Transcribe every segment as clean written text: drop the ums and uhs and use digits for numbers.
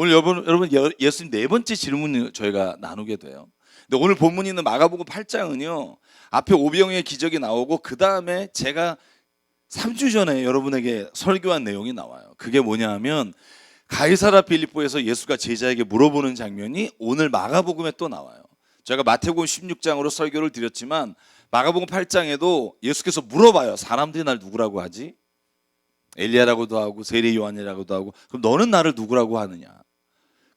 오늘 여러분 예수님 네 번째 질문을 저희가 나누게 돼요. 근데 오늘 본문이 있는 마가복음 8장은요. 앞에 오병이의 기적이 나오고 그 다음에 제가 3주 전에 여러분에게 설교한 내용이 나와요. 그게 뭐냐 하면 가이사랴 빌립보에서 예수가 제자에게 물어보는 장면이 오늘 마가복음에 또 나와요. 제가 마태복음 16장으로 설교를 드렸지만 마가복음 8장에도 예수께서 물어봐요. 사람들이 날 누구라고 하지? 엘리야라고도 하고 세례 요한이라고도 하고, 그럼 너는 나를 누구라고 하느냐?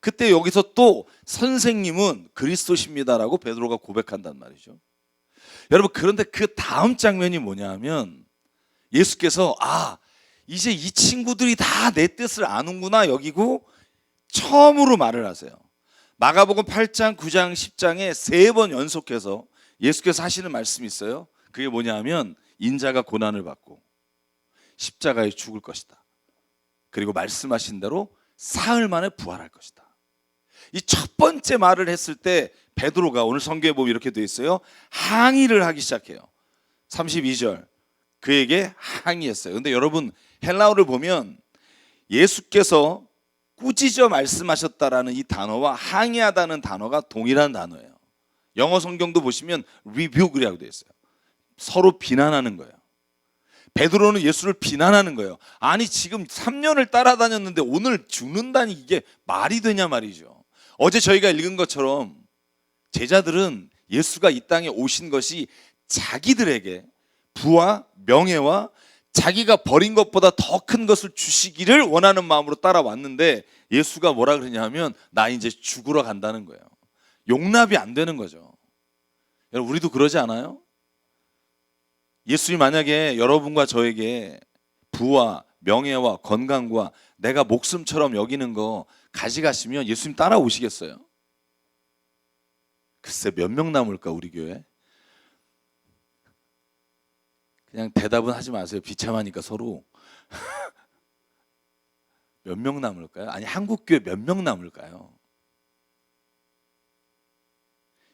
그때 여기서 또 선생님은 그리스도십니다라고 베드로가 고백한단 말이죠. 여러분, 그런데 그 다음 장면이 뭐냐 하면 예수께서 이제 이 친구들이 다 내 뜻을 아는구나 여기고 처음으로 말을 하세요. 마가복음 8장, 9장, 10장에 3번 연속해서 예수께서 하시는 말씀이 있어요. 그게 뭐냐 하면 인자가 고난을 받고 십자가에 죽을 것이다. 그리고 말씀하신 대로 사흘 만에 부활할 것이다. 이 첫 번째 말을 했을 때 베드로가 오늘 성경에 보면 이렇게 되어 있어요. 항의를 하기 시작해요. 32절 그에게 항의했어요. 근데 여러분 헬라어를 보면 예수께서 꾸짖어 말씀하셨다라는 이 단어와 항의하다는 단어가 동일한 단어예요. 영어 성경도 보시면 rebuke라고 되어 있어요. 서로 비난하는 거예요. 베드로는 예수를 비난하는 거예요. 아니 지금 3년을 따라다녔는데 오늘 죽는다니 이게 말이 되냐 말이죠. 어제 저희가 읽은 것처럼 제자들은 예수가 이 땅에 오신 것이 자기들에게 부와 명예와 자기가 버린 것보다 더 큰 것을 주시기를 원하는 마음으로 따라왔는데 예수가 뭐라 그러냐 하면 나 이제 죽으러 간다는 거예요. 용납이 안 되는 거죠. 여러분 우리도 그러지 않아요? 예수님 만약에 여러분과 저에게 부와 명예와 건강과 내가 목숨처럼 여기는 거 가져가시면 예수님 따라오시겠어요? 글쎄 몇 명 남을까 우리 교회? 그냥 대답은 하지 마세요. 비참하니까 서로. 몇 명 남을까요? 아니 한국교회 몇 명 남을까요?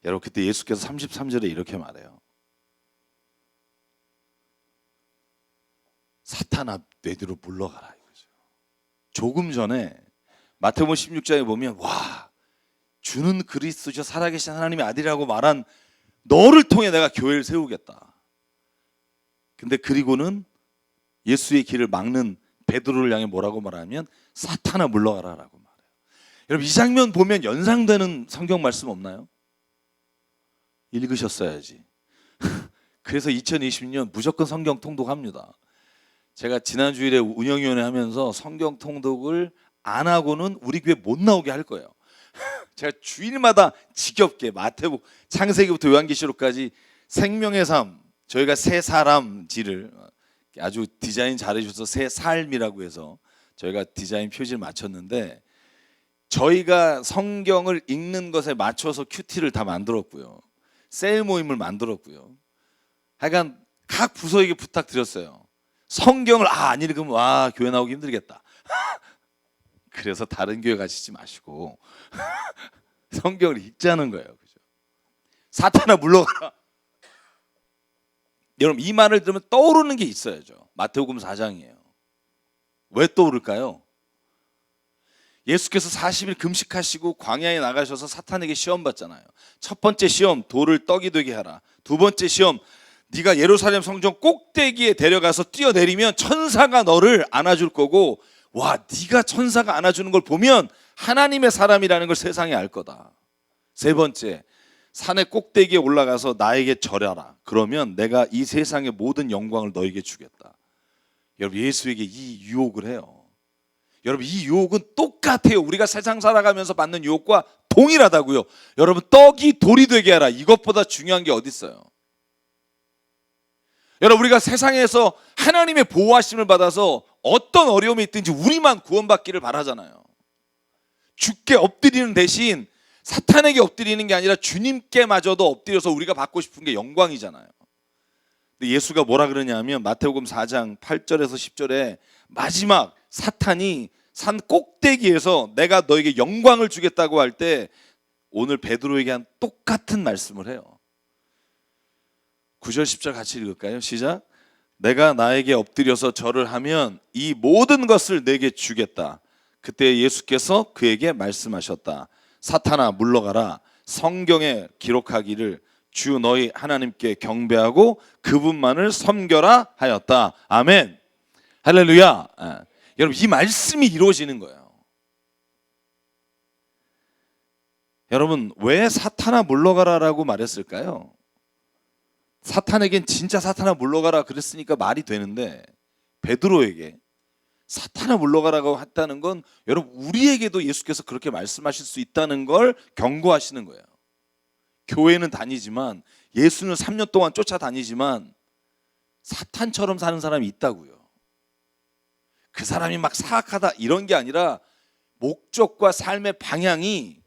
여러분 그때 예수께서 33절에 이렇게 말해요. 사탄아 내 뒤로 물러가라 이거죠. 조금 전에 마태복음 16장에 보면 와 주는 그리스도시요 살아계신 하나님의 아들이라고 말한 너를 통해 내가 교회를 세우겠다. 근데 그리고는 예수의 길을 막는 베드로를 향해 뭐라고 말하면 사탄아 물러가라라고 말해요. 여러분 이 장면 보면 연상되는 성경 말씀 없나요? 읽으셨어야지. 그래서 2020년 무조건 성경 통독합니다. 제가 지난 주일에 운영위원회 하면서 성경 통독을 안 하고는 우리 교회 못 나오게 할 거예요. 제가 주일마다 지겹게 마태복음 창세기부터 요한계시록까지 생명의 삶, 저희가 새 사람지를 아주 디자인 잘해주셔서 새 삶이라고 해서 저희가 디자인 표지를 맞췄는데 저희가 성경을 읽는 것에 맞춰서 큐티를 다 만들었고요. 셀 모임을 만들었고요. 하여간 각 부서에게 부탁드렸어요. 성경을 안 읽으면 와 교회 나오기 힘들겠다. 그래서 다른 교회 가시지 마시고 성경을 읽자는 거예요. 그죠? 사탄아 물러가라. 여러분 이 말을 들으면 떠오르는 게 있어야죠. 마태복음 4장이에요. 왜 떠오를까요? 예수께서 40일 금식하시고 광야에 나가셔서 사탄에게 시험 받잖아요. 첫 번째 시험 돌을 떡이 되게 하라. 두 번째 시험 네가 예루살렘 성전 꼭대기에 데려가서 뛰어내리면 천사가 너를 안아줄 거고 와 네가 천사가 안아주는 걸 보면 하나님의 사람이라는 걸 세상에 알 거다. 세 번째 산의 꼭대기에 올라가서 나에게 절하라. 그러면 내가 이 세상의 모든 영광을 너에게 주겠다. 여러분 예수에게 이 유혹을 해요. 여러분 이 유혹은 똑같아요. 우리가 세상 살아가면서 받는 유혹과 동일하다고요. 여러분 떡이 돌이 되게 하라. 이것보다 중요한 게 어디 있어요? 여러분 우리가 세상에서 하나님의 보호하심을 받아서 어떤 어려움이 있든지 우리만 구원받기를 바라잖아요. 주께 엎드리는 대신 사탄에게 엎드리는 게 아니라 주님께마저도 엎드려서 우리가 받고 싶은 게 영광이잖아요. 근데 예수가 뭐라 그러냐면 마태복음 4장 8절에서 10절에 마지막 사탄이 산 꼭대기에서 내가 너에게 영광을 주겠다고 할 때 오늘 베드로에게 한 똑같은 말씀을 해요. 9절 10절 같이 읽을까요? 시작. 내가 나에게 엎드려서 절을 하면 이 모든 것을 내게 주겠다. 그때 예수께서 그에게 말씀하셨다. 사탄아 물러가라. 성경에 기록하기를 주 너희 하나님께 경배하고 그분만을 섬겨라 하였다. 아멘. 할렐루야. 여러분 이 말씀이 이루어지는 거예요. 여러분 왜 사탄아 물러가라라고 말했을까요? 사탄에겐 진짜 사탄아 물러가라 그랬으니까 말이 되는데 베드로에게 사탄아 물러가라고 했다는 건 여러분 우리에게도 예수께서 그렇게 말씀하실 수 있다는 걸 경고하시는 거예요. 교회는 다니지만 예수는 3년 동안 쫓아다니지만 사탄처럼 사는 사람이 있다고요. 그 사람이 막 사악하다 이런 게 아니라 목적과 삶의 방향이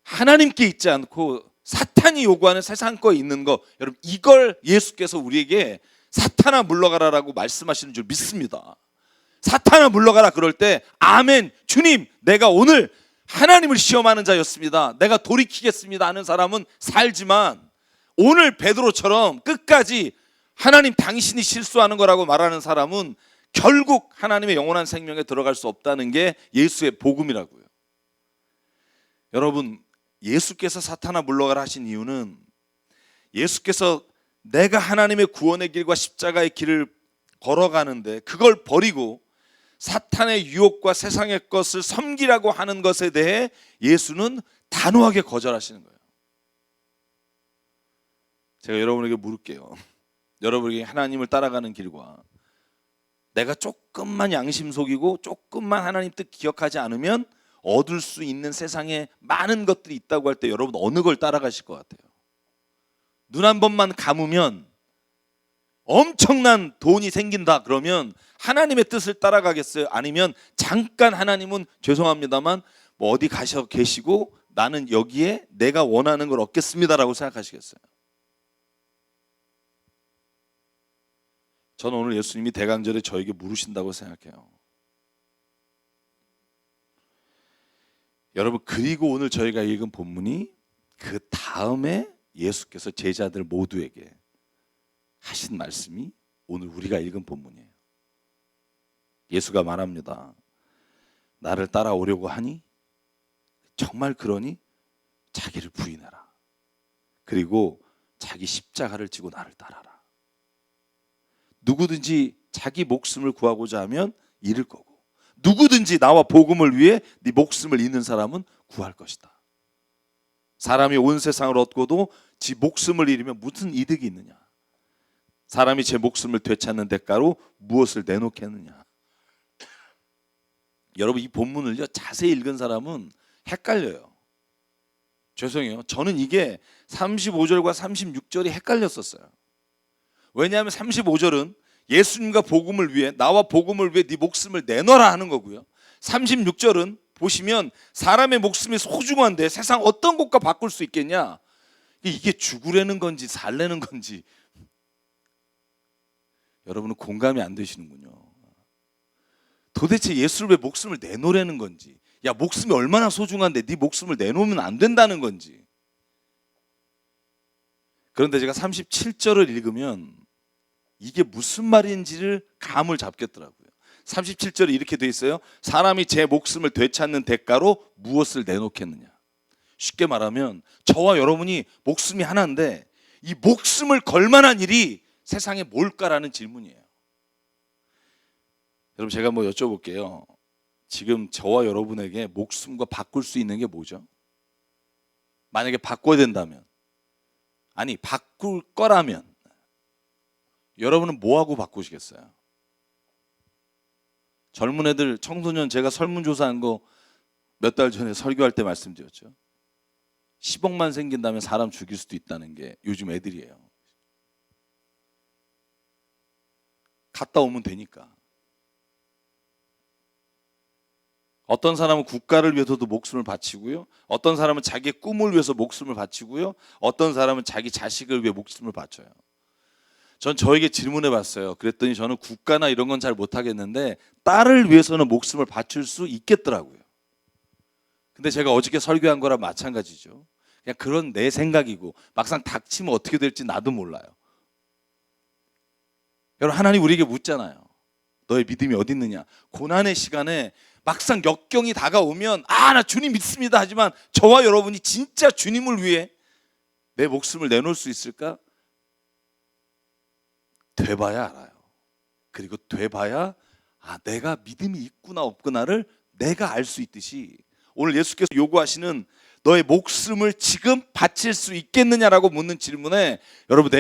하나님께 있지 않고 사탄이 요구하는 세상 거에 있는 거, 여러분 이걸 예수께서 우리에게 사탄아 물러가라라고 말씀하시는 줄 믿습니다. 사탄아 물러가라 그럴 때 아멘 주님 내가 오늘 하나님을 시험하는 자였습니다. 내가 돌이키겠습니다 하는 사람은 살지만 오늘 베드로처럼 끝까지 하나님 당신이 실수하는 거라고 말하는 사람은 결국 하나님의 영원한 생명에 들어갈 수 없다는 게 예수의 복음이라고요. 여러분 예수께서 사탄아 물러가라 하신 이유는 예수께서 내가 하나님의 구원의 길과 십자가의 길을 걸어가는데 그걸 버리고 사탄의 유혹과 세상의 것을 섬기라고 하는 것에 대해 예수는 단호하게 거절하시는 거예요. 제가 여러분에게 물을게요. 여러분에게 하나님을 따라가는 길과 내가 조금만 양심 속이고 조금만 하나님 뜻 기억하지 않으면 얻을 수 있는 세상에 많은 것들이 있다고 할 때 여러분 어느 걸 따라가실 것 같아요? 눈 한 번만 감으면 엄청난 돈이 생긴다 그러면 하나님의 뜻을 따라가겠어요? 아니면 잠깐 하나님은 죄송합니다만 뭐 어디 가셔 계시고 나는 여기에 내가 원하는 걸 얻겠습니다라고 생각하시겠어요? 저는 오늘 예수님이 대강절에 저에게 물으신다고 생각해요. 여러분 그리고 오늘 저희가 읽은 본문이 그 다음에 예수께서 제자들 모두에게 하신 말씀이 오늘 우리가 읽은 본문이에요. 예수가 말합니다. 나를 따라오려고 하니 정말 그러니 자기를 부인해라. 그리고 자기 십자가를 지고 나를 따라라. 누구든지 자기 목숨을 구하고자 하면 잃을 거고 누구든지 나와 복음을 위해 네 목숨을 잃는 사람은 구할 것이다. 사람이 온 세상을 얻고도 지 목숨을 잃으면 무슨 이득이 있느냐? 사람이 제 목숨을 되찾는 대가로 무엇을 내놓겠느냐? 여러분 이 본문을요 자세히 읽은 사람은 헷갈려요. 죄송해요. 저는 이게 35절과 36절이 헷갈렸었어요. 왜냐하면 35절은 예수님과 복음을 위해 나와 복음을 위해 네 목숨을 내놔라 하는 거고요. 36절은 보시면 사람의 목숨이 소중한데 세상 어떤 것과 바꿀 수 있겠냐? 이게 죽으려는 건지 살려는 건지 여러분은 공감이 안 되시는군요. 도대체 예수를 왜 목숨을 내놓으려는 건지, 야 목숨이 얼마나 소중한데 네 목숨을 내놓으면 안 된다는 건지. 그런데 제가 37절을 읽으면 이게 무슨 말인지를 감을 잡겠더라고요. 37절에 이렇게 돼 있어요. 사람이 제 목숨을 되찾는 대가로 무엇을 내놓겠느냐. 쉽게 말하면 저와 여러분이 목숨이 하나인데 이 목숨을 걸 만한 일이 세상에 뭘까라는 질문이에요. 여러분 제가 뭐 여쭤볼게요. 지금 저와 여러분에게 목숨과 바꿀 수 있는 게 뭐죠? 만약에 바꿔야 된다면, 아니 바꿀 거라면 여러분은 뭐하고 바꾸시겠어요? 젊은 애들, 청소년 제가 설문조사한 거 몇 달 전에 설교할 때 말씀드렸죠. 10억만 생긴다면 사람 죽일 수도 있다는 게 요즘 애들이에요. 갔다 오면 되니까. 어떤 사람은 국가를 위해서도 목숨을 바치고요. 어떤 사람은 자기의 꿈을 위해서 목숨을 바치고요. 어떤 사람은 자기 자식을 위해 목숨을 바쳐요. 전 저에게 질문해 봤어요. 그랬더니 저는 국가나 이런 건 잘 못하겠는데 딸을 위해서는 목숨을 바칠 수 있겠더라고요. 근데 제가 어저께 설교한 거랑 마찬가지죠. 그냥 그런 내 생각이고 막상 닥치면 어떻게 될지 나도 몰라요. 여러분 하나님 우리에게 묻잖아요. 너의 믿음이 어디 있느냐. 고난의 시간에 막상 역경이 다가오면 나 주님 믿습니다 하지만 저와 여러분이 진짜 주님을 위해 내 목숨을 내놓을 수 있을까? 돼봐야 알아요. 그리고 돼봐야 내가 믿음이 있구나 없구나를 내가 알 수 있듯이 오늘 예수께서 요구하시는 너의 목숨을 지금 바칠 수 있겠느냐라고 묻는 질문에 여러분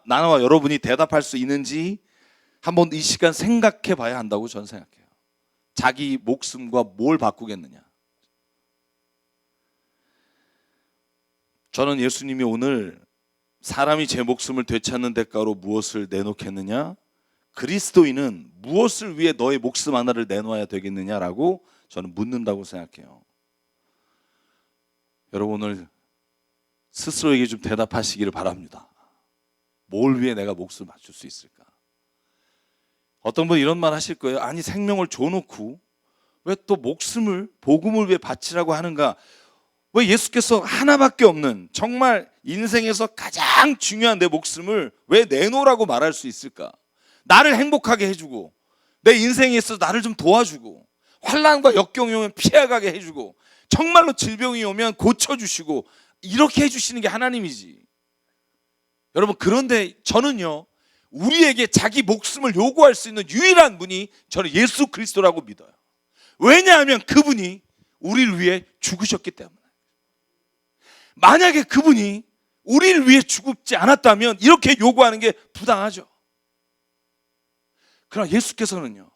나와 여러분이 대답할 수 있는지 한번 이 시간 생각해 봐야 한다고 저는 생각해요. 자기 목숨과 뭘 바꾸겠느냐. 저는 예수님이 오늘 사람이 제 목숨을 되찾는 대가로 무엇을 내놓겠느냐, 그리스도인은 무엇을 위해 너의 목숨 하나를 내놓아야 되겠느냐라고 저는 묻는다고 생각해요. 여러분 오늘 스스로에게 좀 대답하시기를 바랍니다. 뭘 위해 내가 목숨을 맞출 수 있을까? 어떤 분 이런 말 하실 거예요. 아니 생명을 줘놓고 왜 또 목숨을 복음을 위해 바치라고 하는가? 왜 예수께서 하나밖에 없는 정말 인생에서 가장 중요한 내 목숨을 왜 내놓으라고 말할 수 있을까? 나를 행복하게 해주고 내 인생에 있어서 나를 좀 도와주고 환난과 역경이 오면 피해가게 해주고 정말로 질병이 오면 고쳐주시고 이렇게 해주시는 게 하나님이지. 여러분 그런데 저는요 우리에게 자기 목숨을 요구할 수 있는 유일한 분이 저는 예수 그리스도라고 믿어요. 왜냐하면 그분이 우리를 위해 죽으셨기 때문에. 만약에 그분이 우리를 위해 죽지 않았다면 이렇게 요구하는 게 부당하죠. 그러나 예수께서는요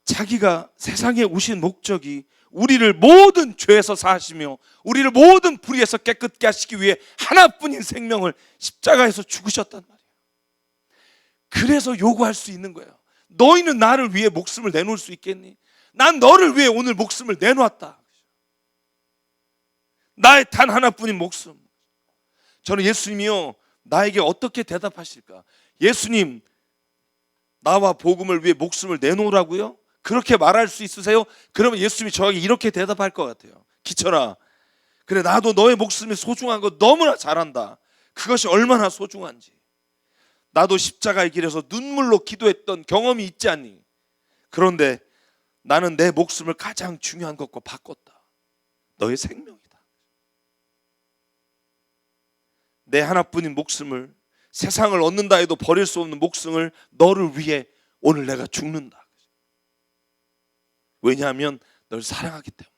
자기가 세상에 오신 목적이 우리를 모든 죄에서 사하시며 우리를 모든 불의에서 깨끗게 하시기 위해 하나뿐인 생명을 십자가에서 죽으셨단 말이에요. 그래서 요구할 수 있는 거예요. 너희는 나를 위해 목숨을 내놓을 수 있겠니? 난 너를 위해 오늘 목숨을 내놓았다. 나의 단 하나뿐인 목숨. 저는 예수님이요 나에게 어떻게 대답하실까? 예수님 나와 복음을 위해 목숨을 내놓으라고요? 그렇게 말할 수 있으세요? 그러면 예수님이 저에게 이렇게 대답할 것 같아요. 기철아, 그래 나도 너의 목숨이 소중한 거 너무나 잘 안다. 그것이 얼마나 소중한지. 나도 십자가의 길에서 눈물로 기도했던 경험이 있지 않니? 그런데 나는 내 목숨을 가장 중요한 것과 바꿨다. 너의 생명이다. 내 하나뿐인 목숨을 세상을 얻는다 해도 버릴 수 없는 목숨을 너를 위해 오늘 내가 죽는다. 왜냐하면 널 사랑하기 때문에.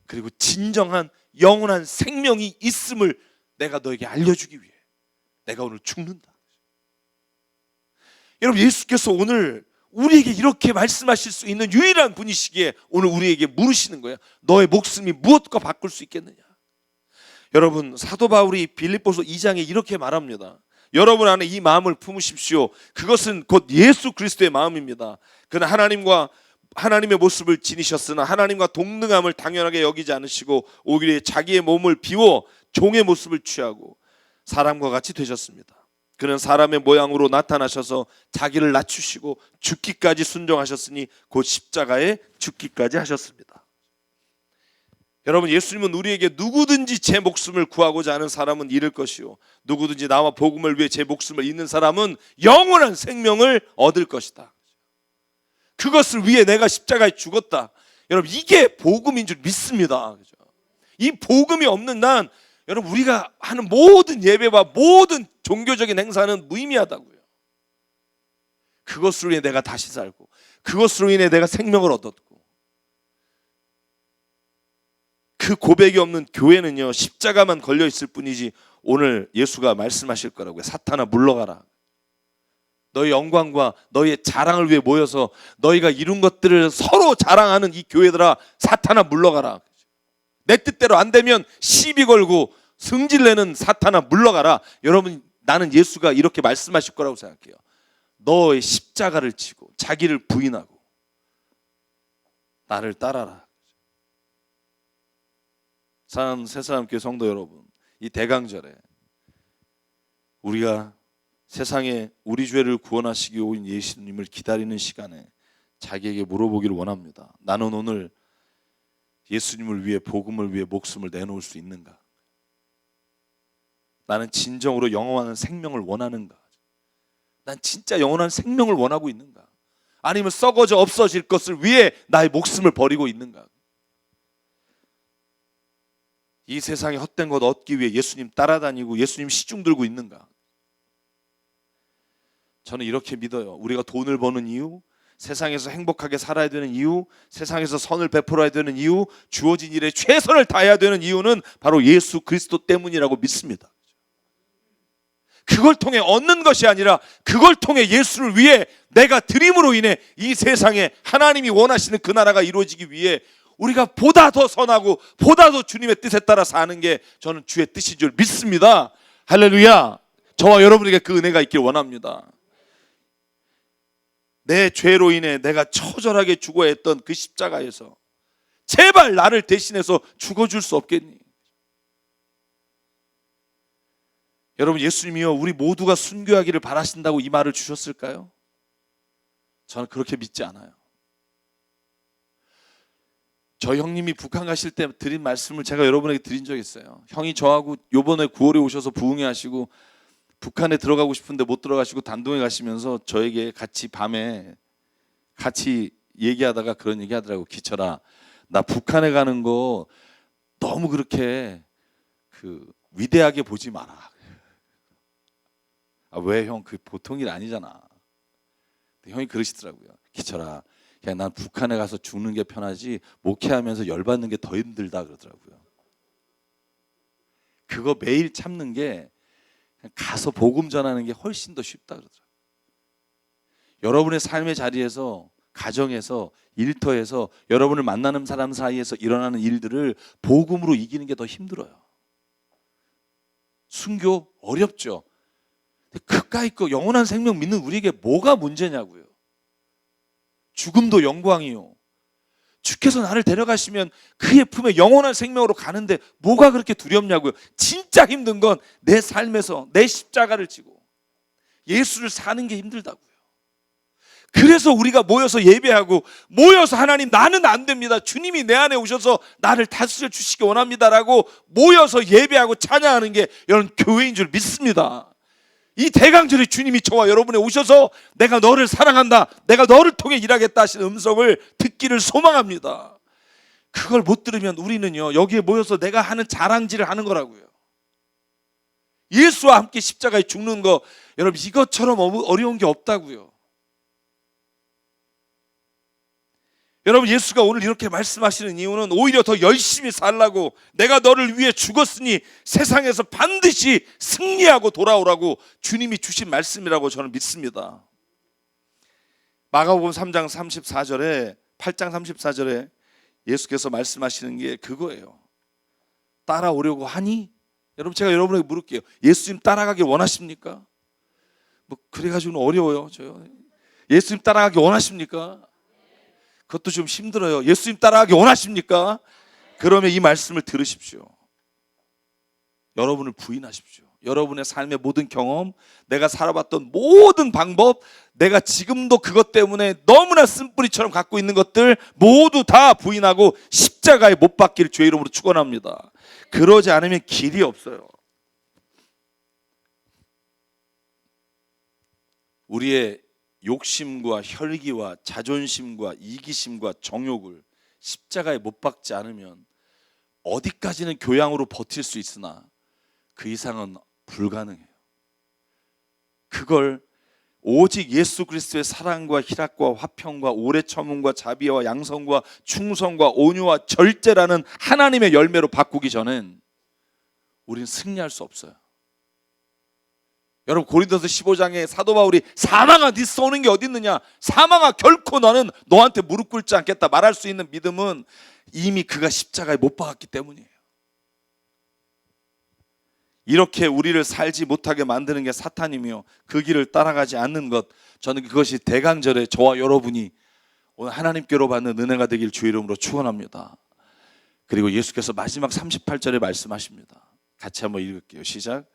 그리고 진정한 영원한 생명이 있음을 내가 너에게 알려주기 위해 내가 오늘 죽는다. 여러분 예수께서 오늘 우리에게 이렇게 말씀하실 수 있는 유일한 분이시기에 오늘 우리에게 물으시는 거예요. 너의 목숨이 무엇과 바꿀 수 있겠느냐? 여러분 사도 바울이 빌립보서 2장에 이렇게 말합니다. 여러분 안에 이 마음을 품으십시오. 그것은 곧 예수 그리스도의 마음입니다. 그는 하나님의 모습을 지니셨으나 하나님과 동등함을 당연하게 여기지 않으시고 오히려 자기의 몸을 비워 종의 모습을 취하고 사람과 같이 되셨습니다. 그는 사람의 모양으로 나타나셔서 자기를 낮추시고 죽기까지 순종하셨으니 곧 십자가에 죽기까지 하셨습니다. 여러분 예수님은 우리에게 누구든지 제 목숨을 구하고자 하는 사람은 잃을 것이요 누구든지 나와 복음을 위해 제 목숨을 잃는 사람은 영원한 생명을 얻을 것이다. 그것을 위해 내가 십자가에 죽었다. 여러분 이게 복음인 줄 믿습니다. 이 복음이 없는 난 여러분 우리가 하는 모든 예배와 모든 종교적인 행사는 무의미하다고요. 그것으로 인해 내가 다시 살고 그것으로 인해 내가 생명을 얻었고 그 고백이 없는 교회는요 십자가만 걸려있을 뿐이지 오늘 예수가 말씀하실 거라고요. 사탄아 물러가라. 너의 영광과 너의 자랑을 위해 모여서 너희가 이룬 것들을 서로 자랑하는 이 교회들아 사탄아 물러가라. 내 뜻대로 안 되면 시비 걸고 승질내는 사탄아 물러가라. 여러분 나는 예수가 이렇게 말씀하실 거라고 생각해요. 너의 십자가를 지고 자기를 부인하고 나를 따라라. 사랑하는 새사람교회 성도 여러분, 이 대강절에 우리가 세상에 우리 죄를 구원하시기 위해 온 예수님을 기다리는 시간에 자기에게 물어보기를 원합니다. 나는 오늘 예수님을 위해 복음을 위해 목숨을 내놓을 수 있는가? 나는 진정으로 영원한 생명을 원하는가? 난 진짜 영원한 생명을 원하고 있는가? 아니면 썩어져 없어질 것을 위해 나의 목숨을 버리고 있는가? 이 세상에 헛된 것 얻기 위해 예수님 따라다니고 예수님 시중 들고 있는가? 저는 이렇게 믿어요. 우리가 돈을 버는 이유, 세상에서 행복하게 살아야 되는 이유, 세상에서 선을 베풀어야 되는 이유, 주어진 일에 최선을 다해야 되는 이유는 바로 예수 그리스도 때문이라고 믿습니다. 그걸 통해 얻는 것이 아니라 그걸 통해 예수를 위해 내가 드림으로 인해 이 세상에 하나님이 원하시는 그 나라가 이루어지기 위해 우리가 보다 더 선하고 보다 더 주님의 뜻에 따라 사는 게 저는 주의 뜻인 줄 믿습니다. 할렐루야. 저와 여러분에게 그 은혜가 있길 원합니다. 내 죄로 인해 내가 처절하게 죽어야 했던 그 십자가에서 제발 나를 대신해서 죽어줄 수 없겠니? 여러분, 예수님이요 우리 모두가 순교하기를 바라신다고 이 말을 주셨을까요? 저는 그렇게 믿지 않아요. 저희 형님이 북한 가실 때 드린 말씀을 제가 여러분에게 드린 적이 있어요. 형이 저하고 요번에 9월에 오셔서 부흥회 하시고 북한에 들어가고 싶은데 못 들어가시고 단동에 가시면서 저에게 같이 밤에 같이 얘기하다가 그런 얘기 하더라고. 기철아, 나 북한에 가는 거 너무 그렇게 위대하게 보지 마라. 아, 왜 형? 그 보통 일 아니잖아. 형이 그러시더라고요. 기철아, 그냥 난 북한에 가서 죽는 게 편하지 목회하면서 열받는 게 더 힘들다 그러더라고요. 그거 매일 참는 게 가서 복음 전하는 게 훨씬 더 쉽다 그러더라고요. 여러분의 삶의 자리에서, 가정에서, 일터에서, 여러분을 만나는 사람 사이에서 일어나는 일들을 복음으로 이기는 게 더 힘들어요. 순교 어렵죠. 그까 있고 영원한 생명 믿는 우리에게 뭐가 문제냐고요. 죽음도 영광이요. 주께서 나를 데려가시면 그의 품에 영원한 생명으로 가는데 뭐가 그렇게 두렵냐고요. 진짜 힘든 건 내 삶에서 내 십자가를 지고 예수를 사는 게 힘들다고요. 그래서 우리가 모여서 예배하고 모여서 하나님 나는 안 됩니다. 주님이 내 안에 오셔서 나를 다스려 주시기 원합니다라고 모여서 예배하고 찬양하는 게 여러분 교회인 줄 믿습니다. 이 대강절에 주님이 저와 여러분에 오셔서 내가 너를 사랑한다, 내가 너를 통해 일하겠다 하시는 음성을 듣기를 소망합니다. 그걸 못 들으면 우리는요 여기에 모여서 내가 하는 자랑질을 하는 거라고요. 예수와 함께 십자가에 죽는 거 여러분 이것처럼 어려운 게 없다고요. 여러분, 예수가 오늘 이렇게 말씀하시는 이유는 오히려 더 열심히 살라고, 내가 너를 위해 죽었으니 세상에서 반드시 승리하고 돌아오라고 주님이 주신 말씀이라고 저는 믿습니다. 마가복음 3장 34절에 8장 34절에 예수께서 말씀하시는 게 그거예요. 따라오려고 하니? 여러분, 제가 여러분에게 물을게요. 예수님 따라가길 원하십니까? 뭐 그래가지고는 어려워요. 저요. 예수님 따라가기 원하십니까? 그것도 좀 힘들어요. 예수님 따라가기 원하십니까? 그러면 이 말씀을 들으십시오. 여러분을 부인하십시오. 여러분의 삶의 모든 경험, 내가 살아봤던 모든 방법, 내가 지금도 그것 때문에 너무나 쓴뿌리처럼 갖고 있는 것들 모두 다 부인하고 십자가에 못 박기를 주의 이름으로 축원합니다. 그러지 않으면 길이 없어요. 우리의 욕심과 혈기와 자존심과 이기심과 정욕을 십자가에 못 박지 않으면 어디까지는 교양으로 버틸 수 있으나 그 이상은 불가능해요. 그걸 오직 예수 그리스도의 사랑과 희락과 화평과 오래 참음과 자비와 양성과 충성과 온유와 절제라는 하나님의 열매로 바꾸기 전엔 우리는 승리할 수 없어요. 여러분, 고린도서 15장에 사도 바울이 사망아 네 쏘는 게 어디 있느냐, 사망아 결코 너는 너한테 무릎 꿇지 않겠다 말할 수 있는 믿음은 이미 그가 십자가에 못 박았기 때문이에요. 이렇게 우리를 살지 못하게 만드는 게 사탄이며 그 길을 따라가지 않는 것, 저는 그것이 대강절에 저와 여러분이 오늘 하나님께로 받는 은혜가 되길 주의 이름으로 축원합니다. 그리고 예수께서 마지막 38절에 말씀하십니다. 같이 한번 읽을게요. 시작.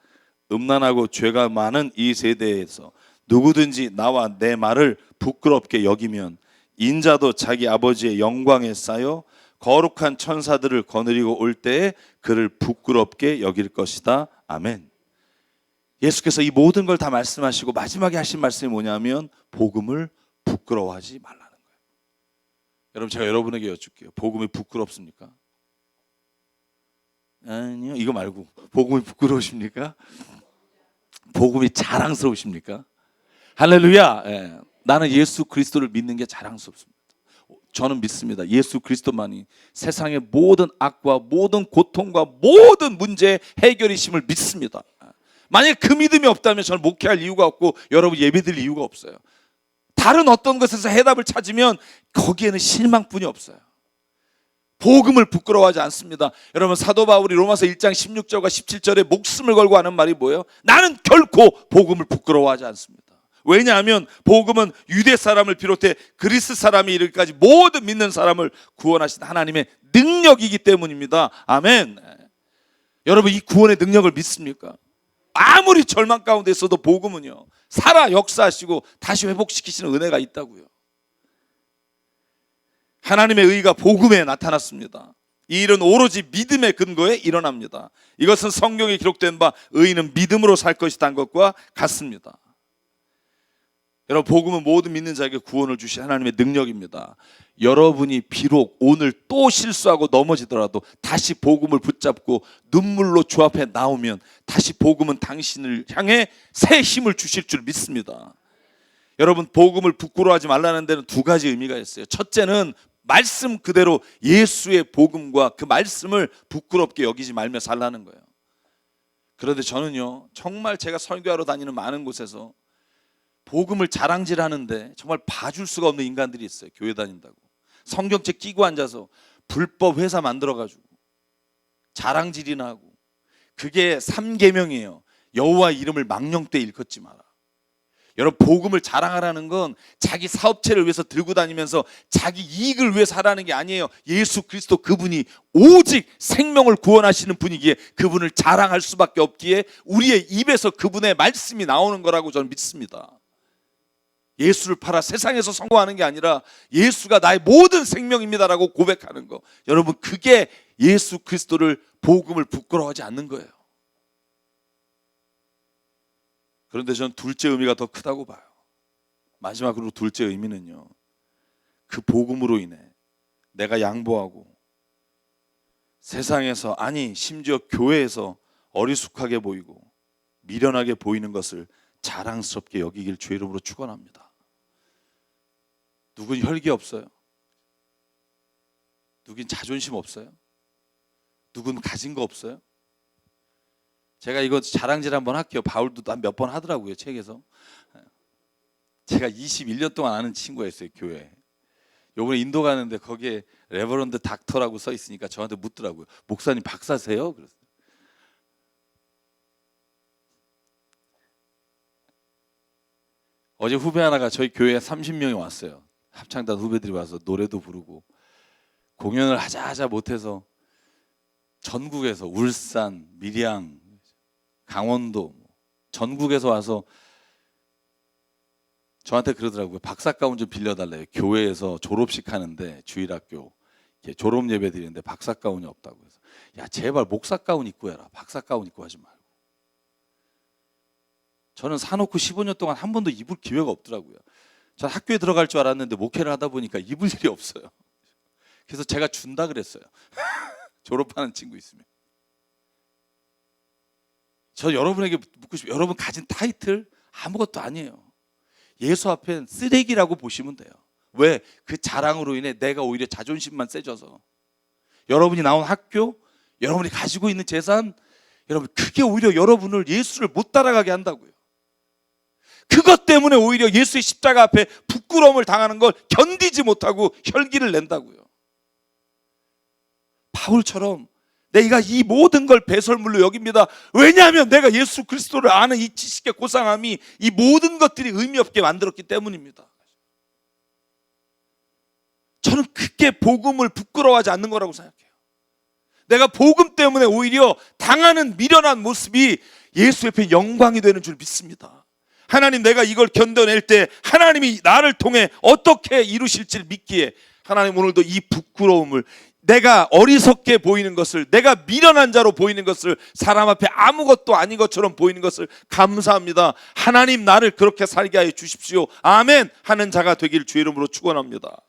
음란하고 죄가 많은 이 세대에서 누구든지 나와 내 말을 부끄럽게 여기면 인자도 자기 아버지의 영광에 쌓여 거룩한 천사들을 거느리고 올 때에 그를 부끄럽게 여길 것이다. 아멘. 예수께서 이 모든 걸 다 말씀하시고 마지막에 하신 말씀이 뭐냐면 복음을 부끄러워하지 말라는 거예요. 여러분, 제가 여러분에게 여쭙게요. 복음이 부끄럽습니까? 아니요. 이거 말고 복음이 부끄러우십니까? 복음이 자랑스러우십니까? 할렐루야. 예. 나는 예수 그리스도를 믿는 게 자랑스럽습니다. 저는 믿습니다. 예수 그리스도만이 세상의 모든 악과 모든 고통과 모든 문제의 해결이심을 믿습니다. 만약에 그 믿음이 없다면 저는 목회할 이유가 없고 여러분 예배드릴 이유가 없어요. 다른 어떤 것에서 해답을 찾으면 거기에는 실망뿐이 없어요. 복음을 부끄러워하지 않습니다. 여러분, 사도 바울이 로마서 1장 16절과 17절에 목숨을 걸고 하는 말이 뭐예요? 나는 결코 복음을 부끄러워하지 않습니다. 왜냐하면 복음은 유대 사람을 비롯해 그리스 사람이 이르기까지 모든 믿는 사람을 구원하신 하나님의 능력이기 때문입니다. 아멘. 여러분, 이 구원의 능력을 믿습니까? 아무리 절망 가운데 있어도 복음은요, 살아 역사하시고 다시 회복시키시는 은혜가 있다고요. 하나님의 의가 복음에 나타났습니다. 이 일은 오로지 믿음의 근거에 일어납니다. 이것은 성경에 기록된 바 의인은 믿음으로 살 것이다 한 것과 같습니다. 여러분, 복음은 모든 믿는 자에게 구원을 주신 하나님의 능력입니다. 여러분이 비록 오늘 또 실수하고 넘어지더라도 다시 복음을 붙잡고 눈물로 주 앞에 나오면 다시 복음은 당신을 향해 새 힘을 주실 줄 믿습니다. 여러분, 복음을 부끄러워하지 말라는 데는 두 가지 의미가 있어요. 첫째는 말씀 그대로 예수의 복음과 그 말씀을 부끄럽게 여기지 말며 살라는 거예요. 그런데 저는요, 정말 제가 설교하러 다니는 많은 곳에서 복음을 자랑질하는데 정말 봐줄 수가 없는 인간들이 있어요. 교회 다닌다고 성경책 끼고 앉아서 불법 회사 만들어가지고 자랑질이나 하고, 그게 3계명이에요. 여호와 이름을 망령되이 일컫지 마라. 여러분, 복음을 자랑하라는 건 자기 사업체를 위해서 들고 다니면서 자기 이익을 위해서 하라는 게 아니에요. 예수 그리스도 그분이 오직 생명을 구원하시는 분이기에 그분을 자랑할 수밖에 없기에 우리의 입에서 그분의 말씀이 나오는 거라고 저는 믿습니다. 예수를 팔아 세상에서 성공하는 게 아니라 예수가 나의 모든 생명입니다라고 고백하는 거, 여러분, 그게 예수 그리스도를, 복음을 부끄러워하지 않는 거예요. 그런데 저는 둘째 의미가 더 크다고 봐요. 마지막으로 둘째 의미는요, 그 복음으로 인해 내가 양보하고 세상에서, 아니 심지어 교회에서 어리숙하게 보이고 미련하게 보이는 것을 자랑스럽게 여기길 주의 이름으로 축원합니다. 누군 혈기 없어요? 누군 자존심 없어요? 누군 가진 거 없어요? 제가 이거 자랑질 한번 할게요. 바울도 한 몇 번 하더라고요, 책에서. 제가 21년 동안 아는 친구가 있어요, 교회에. 요번에 인도 가는데 거기에 레버런드 닥터라고 써 있으니까 저한테 묻더라고요. 목사님 박사세요? 그랬어요. 어제 후배 하나가 저희 교회에 30명이 왔어요. 합창단 후배들이 와서 노래도 부르고 공연을 하자 못해서 전국에서, 울산, 밀양, 강원도, 전국에서 와서 저한테 그러더라고요. 박사 가운 좀 빌려달래요. 교회에서 졸업식 하는데, 주일학교 졸업 예배 드리는데 박사 가운이 없다고 해서, 야 제발 목사 가운 입고 해라. 박사 가운 입고 하지 말고. 저는 사놓고 15년 동안 한 번도 입을 기회가 없더라고요. 전 학교에 들어갈 줄 알았는데 목회를 하다 보니까 입을 일이 없어요. 그래서 제가 준다 그랬어요. 졸업하는 친구 있으면. 저 여러분에게 묻고 싶어요. 여러분 가진 타이틀 아무것도 아니에요. 예수 앞엔 쓰레기라고 보시면 돼요. 왜? 그 자랑으로 인해 내가 오히려 자존심만 세져서. 여러분이 나온 학교, 여러분이 가지고 있는 재산, 여러분 그게 오히려 여러분을 예수를 못 따라가게 한다고요. 그것 때문에 오히려 예수의 십자가 앞에 부끄러움을 당하는 걸 견디지 못하고 혈기를 낸다고요. 바울처럼 내가 이 모든 걸 배설물로 여깁니다. 왜냐하면 내가 예수 그리스도를 아는 이 지식의 고상함이 이 모든 것들이 의미 없게 만들었기 때문입니다. 저는 그게 복음을 부끄러워하지 않는 거라고 생각해요. 내가 복음 때문에 오히려 당하는 미련한 모습이 예수 옆에 영광이 되는 줄 믿습니다. 하나님, 내가 이걸 견뎌낼 때 하나님이 나를 통해 어떻게 이루실지를 믿기에 하나님 오늘도 이 부끄러움을 내가 어리석게 보이는 것을, 내가 미련한 자로 보이는 것을, 사람 앞에 아무것도 아닌 것처럼 보이는 것을 감사합니다. 하나님 나를 그렇게 살게 하여 주십시오. 아멘 하는 자가 되길 주의 이름으로 축원합니다.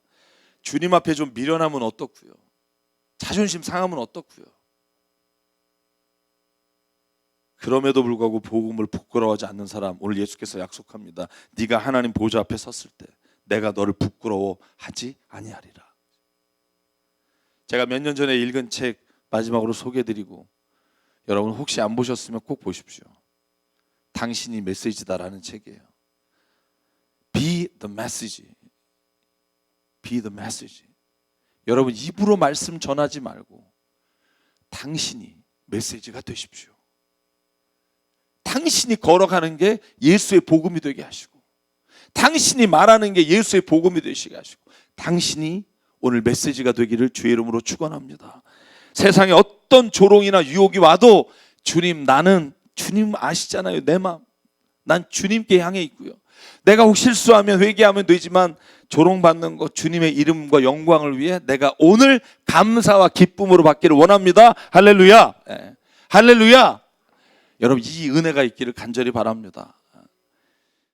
주님 앞에 좀 미련하면 어떻고요? 자존심 상하면 어떻고요? 그럼에도 불구하고 복음을 부끄러워하지 않는 사람, 오늘 예수께서 약속합니다. 네가 하나님 보좌 앞에 섰을 때 내가 너를 부끄러워하지 아니하리라. 제가 몇 년 전에 읽은 책 마지막으로 소개해드리고, 여러분 혹시 안 보셨으면 꼭 보십시오. 당신이 메시지다라는 책이에요. Be the message. Be the message. 여러분 입으로 말씀 전하지 말고 당신이 메시지가 되십시오. 당신이 걸어가는 게 예수의 복음이 되게 하시고, 당신이 말하는 게 예수의 복음이 되시게 하시고, 당신이 오늘 메시지가 되기를 주의 이름으로 축원합니다. 세상에 어떤 조롱이나 유혹이 와도 주님, 나는 주님 아시잖아요. 내 마음, 난 주님께 향해 있고요. 내가 혹 실수하면 회개하면 되지만 조롱받는 것, 주님의 이름과 영광을 위해 내가 오늘 감사와 기쁨으로 받기를 원합니다. 할렐루야. 할렐루야. 여러분 이 은혜가 있기를 간절히 바랍니다.